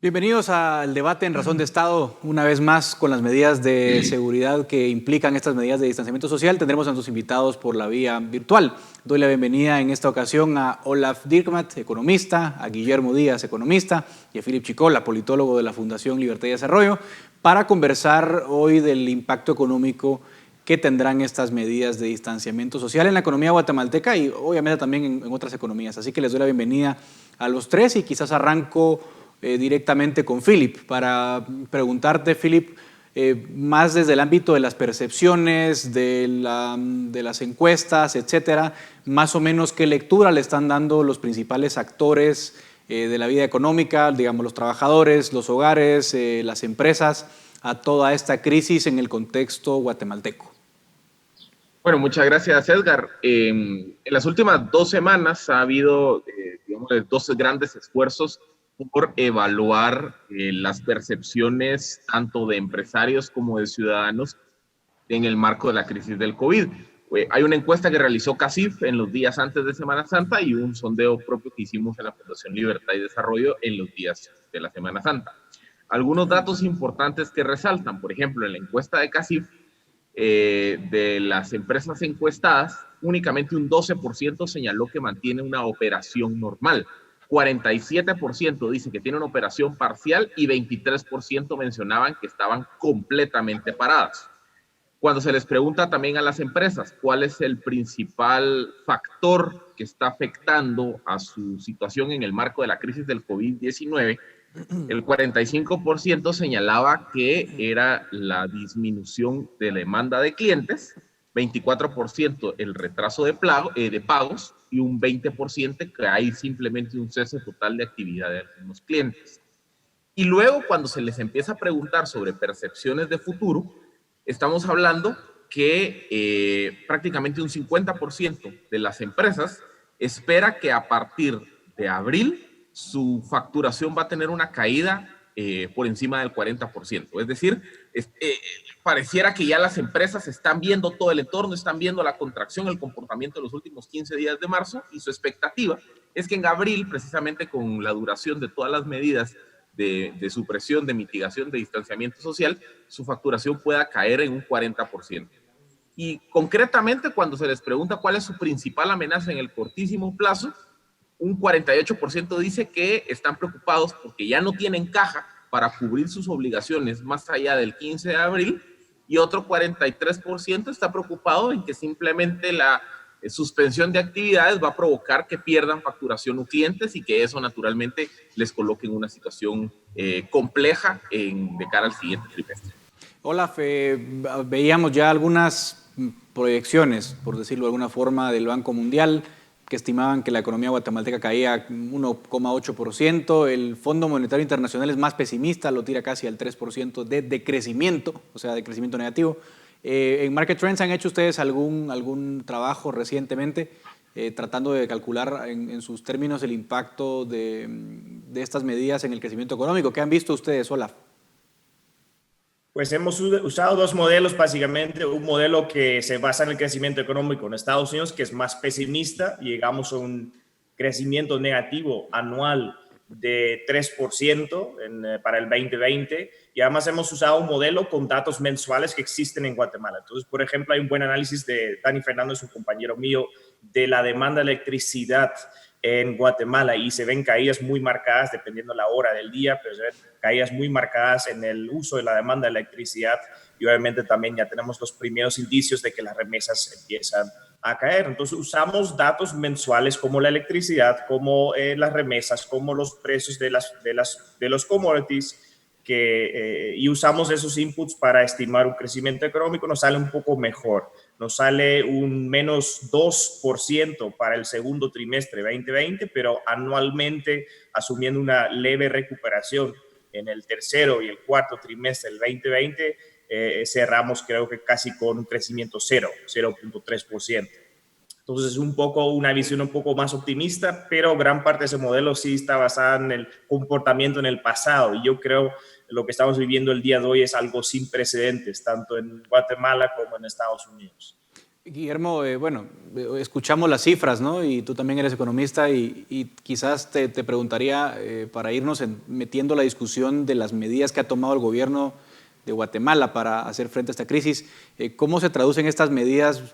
Bienvenidos al debate en Razón de Estado, una vez más con las medidas de seguridad que implican estas medidas de distanciamiento social. Tendremos a nuestros invitados por la vía virtual. Doy la bienvenida en esta ocasión a Olaf Dirkmaat, economista, a Guillermo Díaz, economista, y a Philip Chicola, politólogo de la Fundación Libertad y Desarrollo, para conversar hoy del impacto económico que tendrán estas medidas de distanciamiento social en la economía guatemalteca y obviamente también en otras economías. Así que les doy la bienvenida a los tres y quizás arranco directamente con Philip para preguntarte, Philip, más desde el ámbito de las percepciones, de las encuestas, etcétera, más o menos qué lectura le están dando los principales actores de la vida económica, digamos los trabajadores, los hogares, las empresas, a toda esta crisis en el contexto guatemalteco. Bueno, muchas gracias, Edgar. En las últimas 2 semanas ha habido, digamos, 12 grandes esfuerzos por evaluar las percepciones tanto de empresarios como de ciudadanos en el marco de la crisis del COVID. Hay una encuesta que realizó CACIF en los días antes de Semana Santa y un sondeo propio que hicimos en la Fundación Libertad y Desarrollo en los días de la Semana Santa. Algunos datos importantes que resaltan, por ejemplo, en la encuesta de CACIF, de las empresas encuestadas, únicamente un 12% señaló que mantiene una operación normal. 47% dice que tiene una operación parcial y 23% mencionaban que estaban completamente paradas. Cuando se les pregunta también a las empresas cuál es el principal factor que está afectando a su situación en el marco de la crisis del COVID-19, el 45% señalaba que era la disminución de la demanda de clientes, 24% el retraso de pagos y un 20% que hay simplemente un cese total de actividad de algunos clientes. Y luego, cuando se les empieza a preguntar sobre percepciones de futuro, estamos hablando que prácticamente un 50% de las empresas espera que a partir de abril su facturación va a tener una caída por encima del 40%. Es decir, pareciera que ya las empresas están viendo todo el entorno, están viendo la contracción, el comportamiento de los últimos 15 días de marzo, y su expectativa es que en abril, precisamente con la duración de todas las medidas de supresión, de mitigación, de distanciamiento social, su facturación pueda caer en un 40%. Y concretamente, cuando se les pregunta cuál es su principal amenaza en el cortísimo plazo, un 48% dice que están preocupados porque ya no tienen caja para cubrir sus obligaciones más allá del 15 de abril, y otro 43% está preocupado en que simplemente la suspensión de actividades va a provocar que pierdan facturación o clientes y que eso naturalmente les coloque en una situación compleja de cara al siguiente trimestre. Olaf, veíamos ya algunas proyecciones, por decirlo de alguna forma, del Banco Mundial, que estimaban que la economía guatemalteca caía 1,8%. El Fondo Monetario Internacional es más pesimista, lo tira casi al 3% de decrecimiento, o sea, de crecimiento negativo. ¿En Market Trends han hecho ustedes algún trabajo recientemente tratando de calcular en sus términos el impacto de estas medidas en el crecimiento económico? ¿Qué han visto ustedes, Olaf? Pues hemos usado dos modelos básicamente, un modelo que se basa en el crecimiento económico en Estados Unidos, que es más pesimista, y llegamos a un crecimiento negativo anual de 3% para el 2020, y además hemos usado un modelo con datos mensuales que existen en Guatemala. Entonces, por ejemplo, hay un buen análisis de Dani Fernández, un compañero mío, de la demanda de electricidad en Guatemala, y se ven caídas muy marcadas dependiendo la hora del día, pero se ven caídas muy marcadas en el uso de la demanda de electricidad, y obviamente también ya tenemos los primeros indicios de que las remesas empiezan a caer. Entonces usamos datos mensuales como la electricidad, como las remesas, como los precios de los commodities, y usamos esos inputs para estimar un crecimiento económico. Nos sale un poco mejor, nos sale un menos 2% para el segundo trimestre 2020, pero anualmente, asumiendo una leve recuperación en el tercero y el cuarto trimestre del 2020, cerramos creo que casi con un crecimiento 0.3%. Entonces es un poco una visión un poco más optimista, pero gran parte de ese modelo sí está basada en el comportamiento en el pasado, y yo creo que lo que estamos viviendo el día de hoy es algo sin precedentes, tanto en Guatemala como en Estados Unidos. Guillermo, bueno, escuchamos las cifras, ¿no? Y tú también eres economista y quizás te preguntaría, para irnos metiendo la discusión de las medidas que ha tomado el gobierno de Guatemala para hacer frente a esta crisis, ¿cómo se traducen estas medidas,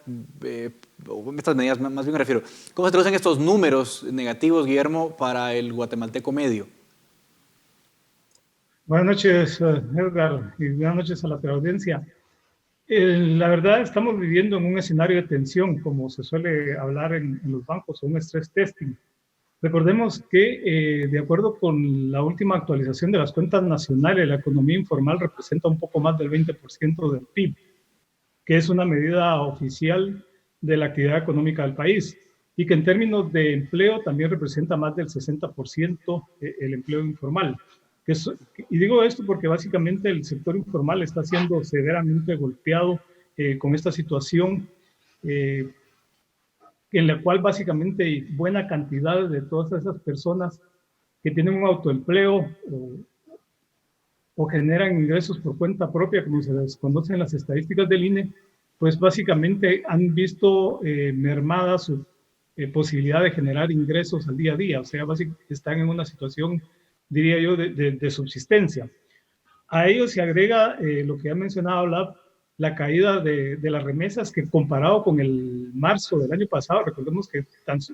más bien me refiero, cómo se traducen estos números negativos, Guillermo, para el guatemalteco medio? Buenas noches, Edgar, y buenas noches a la audiencia. La verdad, estamos viviendo en un escenario de tensión, como se suele hablar en los bancos, o un stress testing. Recordemos que, de acuerdo con la última actualización de las cuentas nacionales, la economía informal representa un poco más del 20% del PIB, que es una medida oficial de la actividad económica del país, y que en términos de empleo también representa más del 60% el empleo informal. Y digo esto porque básicamente el sector informal está siendo severamente golpeado con esta situación, en la cual básicamente hay buena cantidad de todas esas personas que tienen un autoempleo o generan ingresos por cuenta propia, como se les conoce en las estadísticas del INE, pues básicamente han visto mermada su posibilidad de generar ingresos al día a día. O sea, básicamente están en una situación, diría yo, de subsistencia. A ello se agrega lo que ha mencionado la caída de las remesas, que comparado con el marzo del año pasado, recordemos que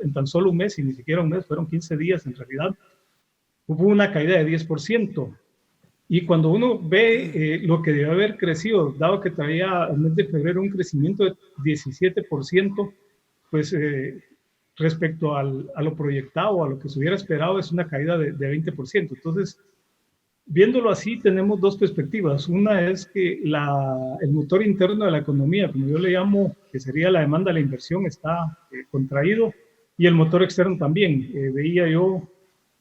en tan solo un mes, y ni siquiera un mes, fueron 15 días en realidad, hubo una caída de 10%. Y cuando uno ve lo que debe haber crecido, dado que traía el mes de febrero un crecimiento de 17%, pues respecto a lo proyectado, a lo que se hubiera esperado, es una caída de 20%. Entonces, viéndolo así, tenemos dos perspectivas. Una es que el motor interno de la economía, como yo le llamo, que sería la demanda, la inversión, está contraído, y el motor externo también. Veía yo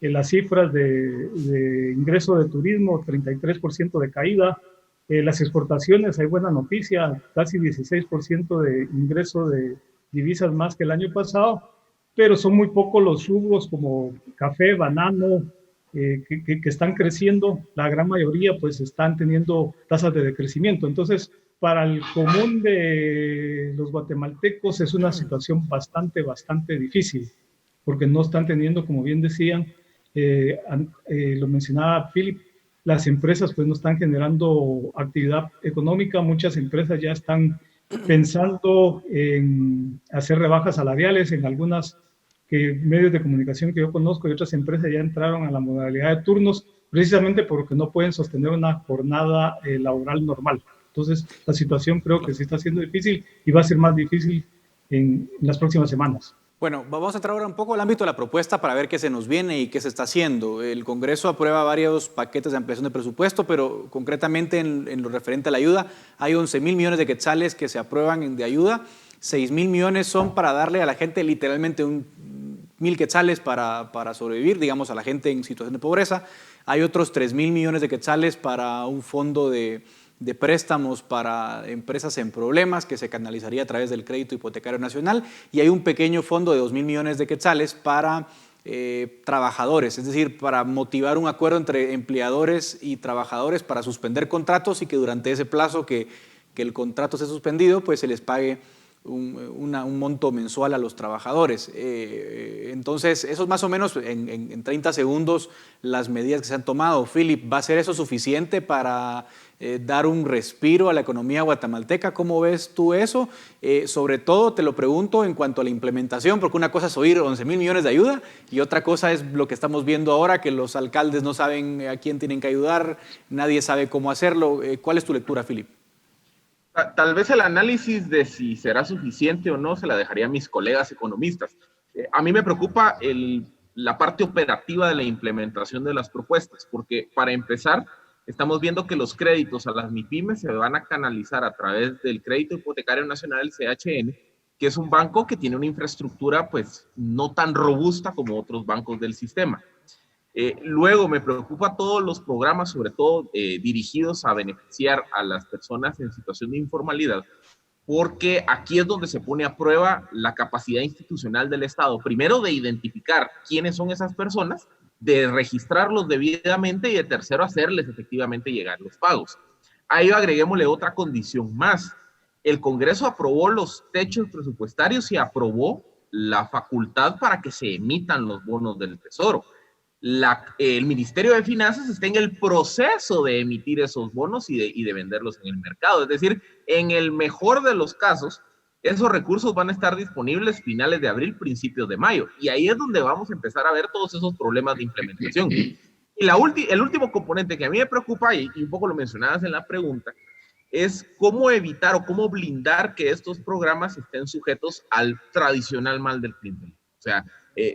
las cifras de ingreso de turismo, 33% de caída. Las exportaciones, hay buena noticia, casi 16% de ingreso de divisas más que el año pasado, pero son muy pocos los rubros como café, banano, que están creciendo. La gran mayoría pues están teniendo tasas de decrecimiento. Entonces, para el común de los guatemaltecos es una situación bastante difícil, porque no están teniendo, como bien decían, lo mencionaba Philip, las empresas pues no están generando actividad económica. Muchas empresas ya están pensando en hacer rebajas salariales. En algunas medios de comunicación que yo conozco y otras empresas ya entraron a la modalidad de turnos, precisamente porque no pueden sostener una jornada laboral normal. Entonces, la situación creo que sí está siendo difícil y va a ser más difícil en las próximas semanas. Bueno, vamos a entrar ahora un poco al ámbito de la propuesta para ver qué se nos viene y qué se está haciendo. El Congreso aprueba varios paquetes de ampliación de presupuesto, pero concretamente en lo referente a la ayuda, hay 11,000 millones de quetzales que se aprueban de ayuda. 6,000 millones son para darle a la gente literalmente 1,000 quetzales para sobrevivir, digamos, a la gente en situación de pobreza. Hay otros 3,000 millones de quetzales para un fondo de préstamos para empresas en problemas que se canalizaría a través del Crédito Hipotecario Nacional, y hay un pequeño fondo de 2,000 millones de quetzales para trabajadores, es decir, para motivar un acuerdo entre empleadores y trabajadores para suspender contratos y que durante ese plazo que el contrato esté suspendido, pues se les pague un monto mensual a los trabajadores. Entonces, eso es más o menos en 30 segundos las medidas que se han tomado. Philip, ¿va a ser eso suficiente para dar un respiro a la economía guatemalteca? ¿Cómo ves tú eso? Sobre todo te lo pregunto en cuanto a la implementación, porque una cosa es oír 11,000 millones de ayuda y otra cosa es lo que estamos viendo ahora, que los alcaldes no saben a quién tienen que ayudar, nadie sabe cómo hacerlo. ¿Cuál es tu lectura, Philip? Tal vez el análisis de si será suficiente o no se la dejaría a mis colegas economistas. A mí me preocupa la parte operativa de la implementación de las propuestas, porque para empezar, estamos viendo que los créditos a las MIPYMES se van a canalizar a través del Crédito Hipotecario Nacional, el CHN, que es un banco que tiene una infraestructura pues no tan robusta como otros bancos del sistema. Luego me preocupa todos los programas, sobre todo dirigidos a beneficiar a las personas en situación de informalidad, porque aquí es donde se pone a prueba la capacidad institucional del Estado, primero de identificar quiénes son esas personas, de registrarlos debidamente y de tercero hacerles efectivamente llegar los pagos. A ello agreguémosle otra condición más. el Congreso aprobó los techos presupuestarios y aprobó la facultad para que se emitan los bonos del Tesoro. El Ministerio de Finanzas está en el proceso de emitir esos bonos y de venderlos en el mercado. Es decir, en el mejor de los casos, esos recursos van a estar disponibles finales de abril, principios de mayo. Y ahí es donde vamos a empezar a ver todos esos problemas de implementación. Y el último componente que a mí me preocupa, y un poco lo mencionabas en la pregunta, es cómo evitar o cómo blindar que estos programas estén sujetos al tradicional mal del clientelismo. O sea,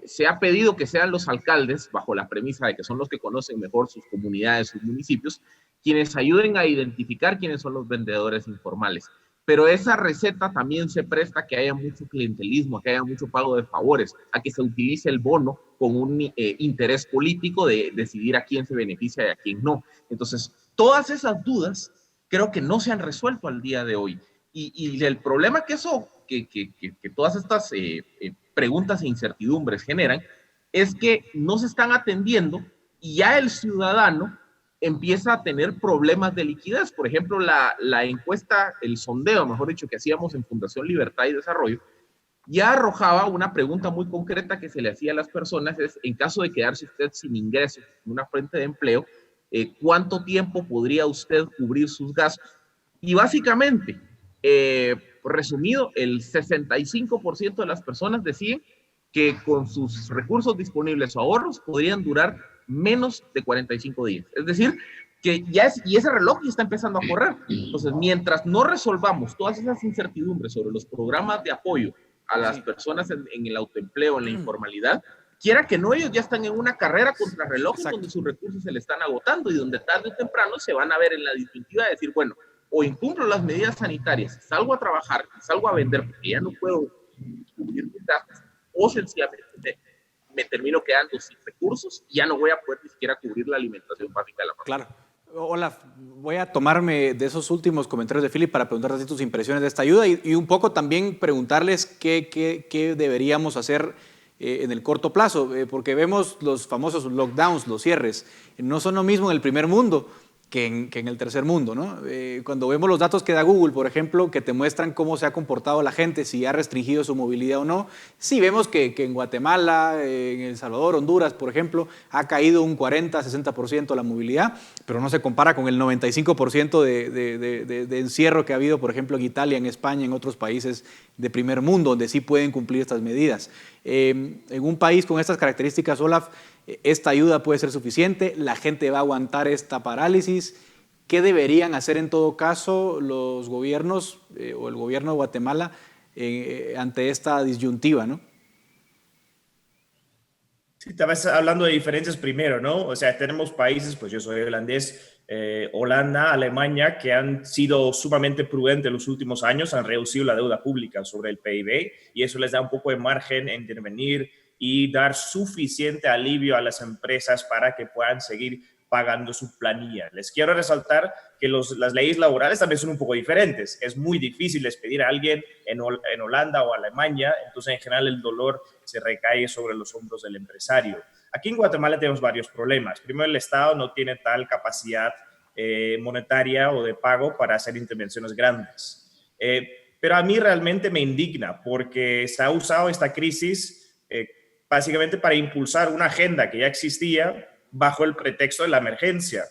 se ha pedido que sean los alcaldes, bajo la premisa de que son los que conocen mejor sus comunidades, sus municipios, quienes ayuden a identificar quiénes son los vendedores informales. Pero esa receta también se presta a que haya mucho clientelismo, a que haya mucho pago de favores, a que se utilice el bono con un interés político de decidir a quién se beneficia y a quién no. Entonces, todas esas dudas creo que no se han resuelto al día de hoy. Y el problema que todas estas preguntas e incertidumbres generan es que no se están atendiendo y ya el ciudadano empieza a tener problemas de liquidez. Por ejemplo, la encuesta, el sondeo, mejor dicho, que hacíamos en Fundación Libertad y Desarrollo, ya arrojaba una pregunta muy concreta que se le hacía a las personas, es, en caso de quedarse usted sin ingresos en una fuente de empleo, ¿cuánto tiempo podría usted cubrir sus gastos? Y básicamente, resumido, el 65% de las personas decían que con sus recursos disponibles o ahorros podrían durar menos de 45 días. Es decir, que y ese reloj ya está empezando a correr. Entonces, mientras no resolvamos todas esas incertidumbres sobre los programas de apoyo a las personas en el autoempleo, en la informalidad, quiera que no, ellos ya están en una carrera contra reloj donde sus recursos se le están agotando y donde tarde o temprano se van a ver en la disyuntiva de decir, bueno, o incumplo las medidas sanitarias, salgo a trabajar, salgo a vender porque ya no puedo cubrir mis gastos, o sencillamente me termino quedando sin recursos y ya no voy a poder ni siquiera cubrir la alimentación básica de la familia. Claro. Hola, voy a tomarme de esos últimos comentarios de Philip para preguntarte tus impresiones de esta ayuda y un poco también preguntarles qué deberíamos hacer en el corto plazo, porque vemos los famosos lockdowns, los cierres, no son lo mismo en el primer mundo que en el tercer mundo, ¿no? Cuando vemos los datos que da Google, por ejemplo, que te muestran cómo se ha comportado la gente, si ha restringido su movilidad o no, sí vemos que en Guatemala, en El Salvador, Honduras, por ejemplo, ha caído un 40-60% la movilidad, pero no se compara con el 95% de encierro que ha habido, por ejemplo, en Italia, en España, en otros países de primer mundo, donde sí pueden cumplir estas medidas. En un país con estas características, Olaf, esta ayuda puede ser suficiente, la gente va a aguantar esta parálisis. ¿Qué deberían hacer en todo caso los gobiernos o el gobierno de Guatemala ante esta disyuntiva, ¿no? Sí, estabas hablando de diferencias primero, ¿no? O sea, tenemos países, pues yo soy holandés, Holanda, Alemania, que han sido sumamente prudentes en los últimos años, han reducido la deuda pública sobre el PIB y eso les da un poco de margen en intervenir y dar suficiente alivio a las empresas para que puedan seguir pagando su planilla. Les quiero resaltar que las leyes laborales también son un poco diferentes. Es muy difícil despedir a alguien en Holanda o Alemania, entonces en general el dolor se recae sobre los hombros del empresario. Aquí en Guatemala tenemos varios problemas. Primero, el Estado no tiene tal capacidad monetaria o de pago para hacer intervenciones grandes. Pero a mí realmente me indigna porque se ha usado esta crisis básicamente para impulsar una agenda que ya existía bajo el pretexto de la emergencia.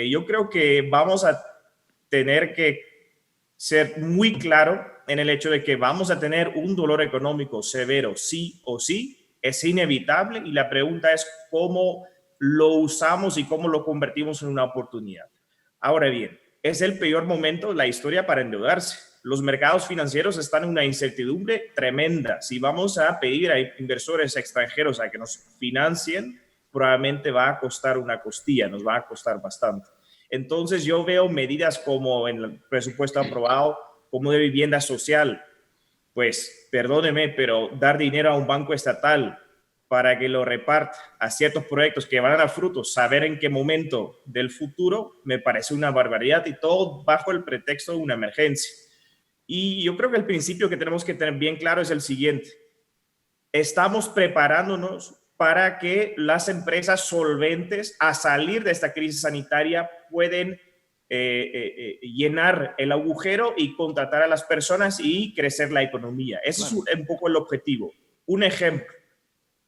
Yo creo que vamos a tener que ser muy claro en el hecho de que vamos a tener un dolor económico severo, sí o sí, es inevitable y la pregunta es cómo lo usamos y cómo lo convertimos en una oportunidad. Ahora bien, es el peor momento de la historia para endeudarse. Los mercados financieros están en una incertidumbre tremenda. Si vamos a pedir a inversores extranjeros a que nos financien, probablemente va a costar una costilla, nos va a costar bastante. Entonces yo veo medidas como en el presupuesto aprobado, como de vivienda social. Pues perdóneme, pero dar dinero a un banco estatal para que lo reparta a ciertos proyectos que van a dar frutos, saber en qué momento del futuro, me parece una barbaridad y todo bajo el pretexto de una emergencia. Y yo creo que el principio que tenemos que tener bien claro es el siguiente. Estamos preparándonos para que las empresas solventes a salir de esta crisis sanitaria pueden llenar el agujero y contratar a las personas y crecer la economía. Ese es un poco el objetivo. Un ejemplo,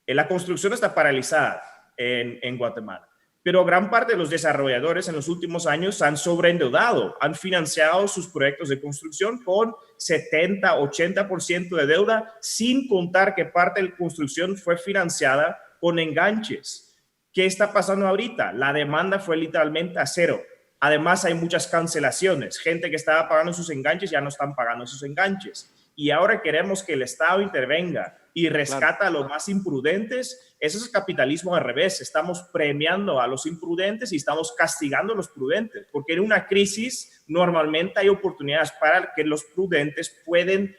la construcción está paralizada en Guatemala, pero gran parte de los desarrolladores en los últimos años han sobreendeudado, han financiado sus proyectos de construcción con 70, 80% de deuda, sin contar que parte de la construcción fue financiada con enganches. ¿Qué está pasando ahorita? La demanda fue literalmente a cero. Además, hay muchas cancelaciones. Gente que estaba pagando sus enganches ya no están pagando sus enganches. Y ahora queremos que el Estado intervenga y rescata a los más imprudentes. Eso es el capitalismo al revés. Estamos premiando a los imprudentes y estamos castigando a los prudentes. Porque en una crisis normalmente hay oportunidades para que los prudentes pueden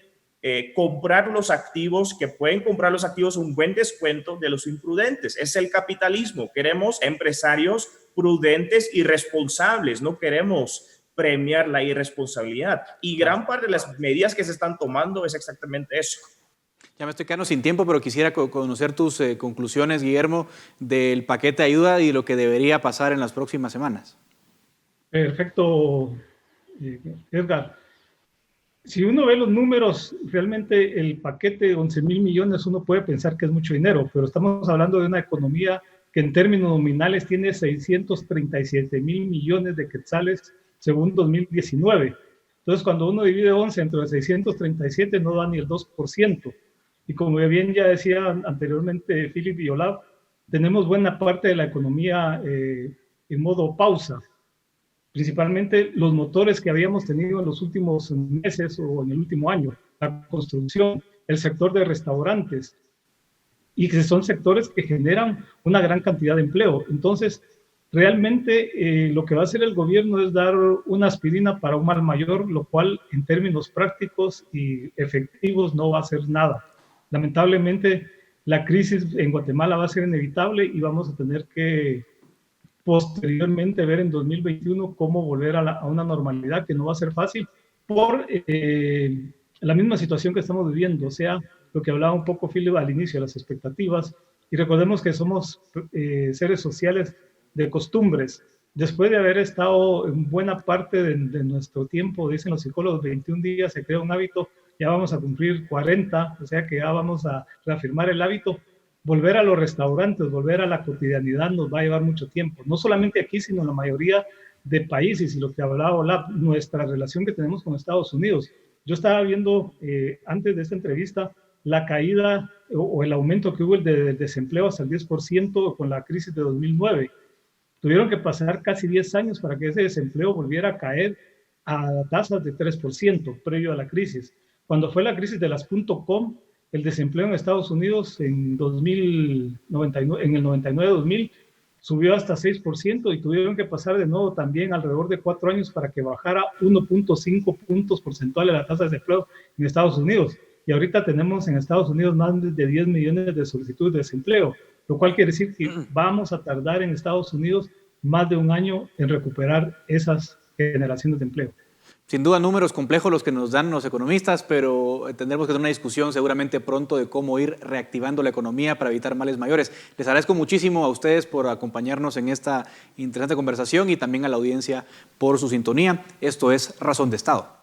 comprar los activos, que pueden comprar los activos a un buen descuento de los imprudentes. Es el capitalismo. Queremos empresarios prudentes y responsables. No queremos premiar la irresponsabilidad. Y gran parte de las medidas que se están tomando es exactamente eso. Ya me estoy quedando sin tiempo, pero quisiera conocer tus conclusiones, Guillermo, del paquete de ayuda y lo que debería pasar en las próximas semanas. Perfecto, Edgar. Si uno ve los números, realmente el paquete de 11,000 millones uno puede pensar que es mucho dinero, pero estamos hablando de una economía que en términos nominales tiene 637,000 millones de quetzales según 2019. Entonces, cuando uno divide 11 entre 637, no da ni el 2%. Y como bien ya decía anteriormente Philip y Olav, tenemos buena parte de la economía en modo pausa. Principalmente los motores que habíamos tenido en los últimos meses o en el último año, la construcción, el sector de restaurantes, y que son sectores que generan una gran cantidad de empleo. Entonces, realmente lo que va a hacer el gobierno es dar una aspirina para un mal mayor, lo cual en términos prácticos y efectivos no va a hacer nada. Lamentablemente, la crisis en Guatemala va a ser inevitable y vamos a tener que posteriormente ver en 2021 cómo volver a una normalidad que no va a ser fácil por la misma situación que estamos viviendo, o sea, lo que hablaba un poco Philip al inicio, las expectativas, y recordemos que somos seres sociales de costumbres. Después de haber estado en buena parte de nuestro tiempo, dicen los psicólogos, 21 días se crea un hábito, ya vamos a cumplir 40, o sea que ya vamos a reafirmar el hábito. Volver a los restaurantes, volver a la cotidianidad nos va a llevar mucho tiempo, no solamente aquí, sino en la mayoría de países, y lo que hablaba Olaf, nuestra relación que tenemos con Estados Unidos. Yo estaba viendo antes de esta entrevista la caída o el aumento que hubo del desempleo hasta el 10% con la crisis de 2009. Tuvieron que pasar casi 10 años para que ese desempleo volviera a caer a tasas de 3% previo a la crisis. Cuando fue la crisis de las .com, el desempleo en Estados Unidos en el 99-2000 subió hasta 6% y tuvieron que pasar de nuevo también alrededor de 4 años para que bajara 1.5 puntos porcentuales la tasa de desempleo en Estados Unidos. Y ahorita tenemos en Estados Unidos más de 10 millones de solicitudes de desempleo, lo cual quiere decir que vamos a tardar en Estados Unidos más de un año en recuperar esas generaciones de empleo. Sin duda números complejos los que nos dan los economistas, pero tendremos que tener una discusión seguramente pronto de cómo ir reactivando la economía para evitar males mayores. Les agradezco muchísimo a ustedes por acompañarnos en esta interesante conversación y también a la audiencia por su sintonía. Esto es Razón de Estado.